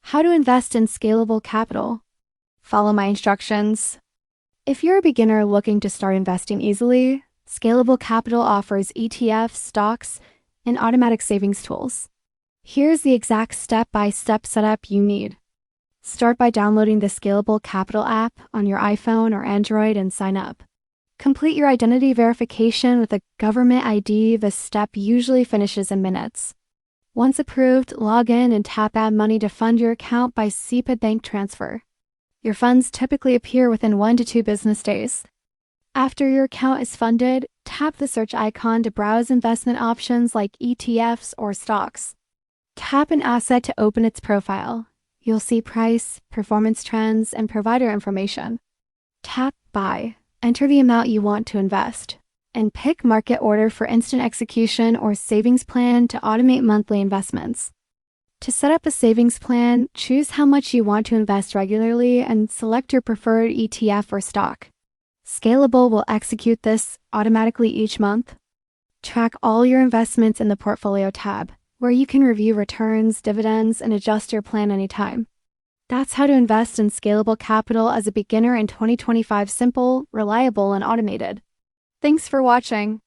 How to invest in Scalable Capital. Follow my instructions. If you're a beginner looking to start investing easily, Scalable Capital offers ETFs, stocks, and automatic savings tools. Here's the exact step-by-step setup you need. Start by downloading the Scalable Capital app on your iPhone or Android and sign up. Complete your identity verification with a government ID. This step usually finishes in minutes. Once approved, log in and tap Add Money to fund your account by SEPA bank transfer. Your funds typically appear within 1 to 2 business days. After your account is funded, tap the search icon to browse investment options like ETFs or stocks. Tap an asset to open its profile. You'll see price, performance trends, and provider information. Tap Buy. Enter the amount you want to invest, and pick Market Order for instant execution or Savings Plan to automate monthly investments. To set up a savings plan, choose how much you want to invest regularly and select your preferred ETF or stock. Scalable will execute this automatically each month. Track all your investments in the Portfolio tab, where you can review returns, dividends, and adjust your plan anytime. That's how to invest in Scalable Capital as a beginner in 2025. Simple, reliable, and automated. Thanks for watching.